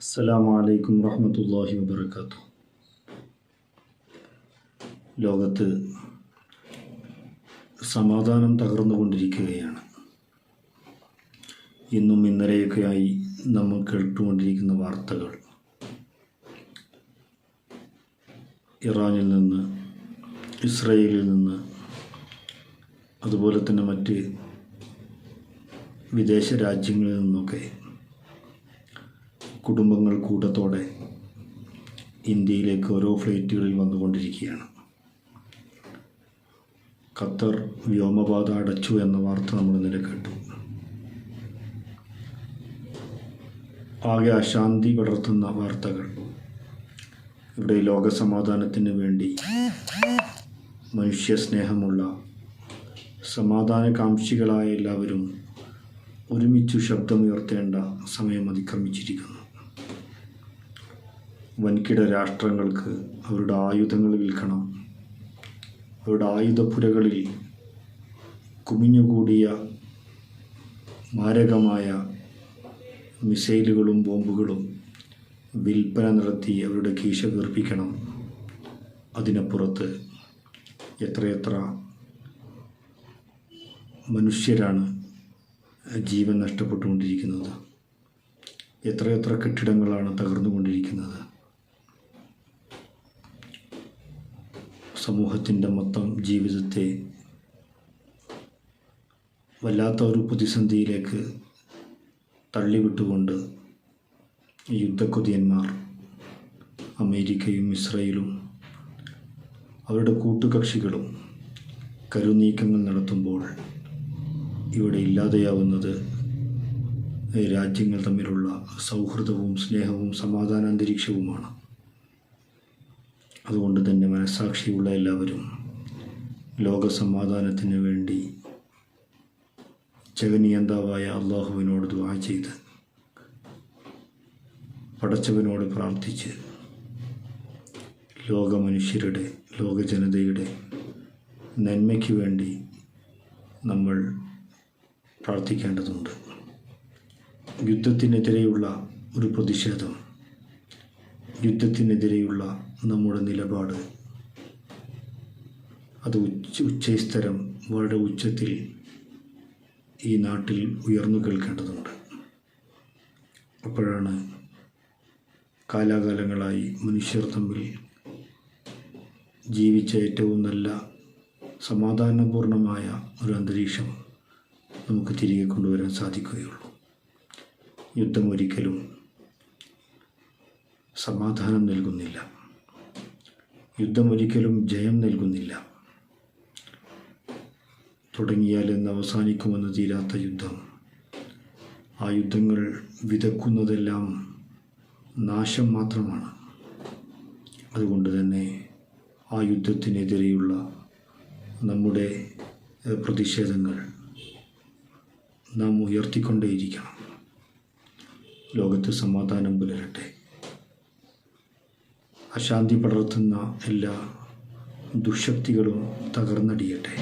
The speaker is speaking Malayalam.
അസ്സലാമു അലൈക്കും വറഹ്മത്തുള്ളാഹി വബറകാതുഹു. ലോകത്ത് സമാധാനം തകർന്നുകൊണ്ടിരിക്കുകയാണ്. ഇന്നും ഇന്നലെയൊക്കെയായി നമ്മൾ കേട്ടുകൊണ്ടിരിക്കുന്ന വാർത്തകൾ ഇറാനിൽ നിന്ന്, ഇസ്രയേലിൽ നിന്ന്, അതുപോലെ തന്നെ മറ്റ് വിദേശ രാജ്യങ്ങളിൽ നിന്നൊക്കെ കുടുംബങ്ങൾ കൂട്ടത്തോടെ ഇന്ത്യയിലേക്ക് ഓരോ ഫ്ലൈറ്റുകളിൽ വന്നുകൊണ്ടിരിക്കുകയാണ്. ഖത്തർ വ്യോമപാത അടച്ചു എന്ന വാർത്ത നമ്മൾ ഇന്നലെ കേട്ടു. ആകെ അശാന്തി പടർത്തുന്ന വാർത്തകൾ. ഇവിടെ ലോകസമാധാനത്തിന് വേണ്ടി മനുഷ്യ സ്നേഹമുള്ള സമാധാനകാംക്ഷികളായ എല്ലാവരും ഒരുമിച്ചു ശബ്ദമുയർത്തേണ്ട സമയം അതിക്രമിച്ചിരിക്കുന്നു. വൻകിട രാഷ്ട്രങ്ങൾക്ക് അവരുടെ ആയുധങ്ങൾ വിൽക്കണം, അവരുടെ ആയുധപ്പുരകളിൽ കുമിഞ്ഞുകൂടിയ മാരകമായ മിസൈലുകളും ബോംബുകളും വിൽപ്പന നടത്തി അവരുടെ കീശ വീർപ്പിക്കണം. അതിനപ്പുറത്ത് എത്രയെത്ര മനുഷ്യരാണ് ജീവൻ നഷ്ടപ്പെട്ടുകൊണ്ടിരിക്കുന്നത്, എത്രയെത്ര കെട്ടിടങ്ങളാണ് തകർന്നുകൊണ്ടിരിക്കുന്നത്. സമൂഹത്തിൻ്റെ മൊത്തം ജീവിതത്തെ വല്ലാത്ത ഒരു പ്രതിസന്ധിയിലേക്ക് തള്ളിവിട്ടുകൊണ്ട് യുദ്ധക്കൊതിയന്മാർ അമേരിക്കയും ഇസ്രയേലും അവരുടെ കൂട്ടുകക്ഷികളും കരുനീക്കങ്ങൾ നടത്തുമ്പോൾ ഇവിടെ ഇല്ലാതെയാവുന്നത് രാജ്യങ്ങൾ തമ്മിലുള്ള സൗഹൃദവും സ്നേഹവും സമാധാനാന്തരീക്ഷവുമാണ്. അതുകൊണ്ട് തന്നെ മനസ്സാക്ഷിയുള്ള എല്ലാവരും ലോകസമാധാനത്തിന് വേണ്ടി ജഗനിയന്താവായ അള്ളാഹുവിനോട് ദുആ ചെയ്ത്, പടച്ചവനോട് പ്രാർത്ഥിച്ച് ലോകമനുഷ്യരുടെ, ലോകജനതയുടെ നന്മയ്ക്ക് വേണ്ടി നമ്മൾ പ്രാർത്ഥിക്കേണ്ടതുണ്ട്. യുദ്ധത്തിനെതിരെയുള്ള ഒരു പ്രതിഷേധം, യുദ്ധത്തിനെതിരെയുള്ള നമ്മുടെ നിലപാട്, അത് ഉച്ചസ്ഥരം വളരെ ഉച്ചത്തിൽ ഈ നാട്ടിൽ ഉയർന്നു കേൾക്കേണ്ടതുണ്ട്. അപ്പോഴാണ് കാലാകാലങ്ങളായി മനുഷ്യർ തമ്മിൽ ജീവിച്ച ഏറ്റവും നല്ല സമാധാനപൂർണമായ ഒരു അന്തരീക്ഷം നമുക്ക് തിരികെ കൊണ്ടുവരാൻ സാധിക്കുകയുള്ളൂ. യുദ്ധം ഒരിക്കലും സമാധാനം നൽകുന്നില്ല, യുദ്ധം ഒരിക്കലും ജയം നൽകുന്നില്ല. തുടങ്ങിയാൽ എന്ന് അവസാനിക്കുമെന്ന് തീരാത്ത യുദ്ധം, ആ യുദ്ധങ്ങൾ വിതക്കുന്നതെല്ലാം നാശം മാത്രമാണ്. അതുകൊണ്ട് തന്നെ ആ യുദ്ധത്തിനെതിരെയുള്ള നമ്മുടെ പ്രതിഷേധങ്ങൾ നാം ഉയർത്തിക്കൊണ്ടേയിരിക്കണം. ലോകത്ത് സമാധാനം പുലരട്ടെ. അശാന്തി പടർത്തുന്ന എല്ലാ ദുഃശക്തികളും തകർന്നടിയട്ടെ.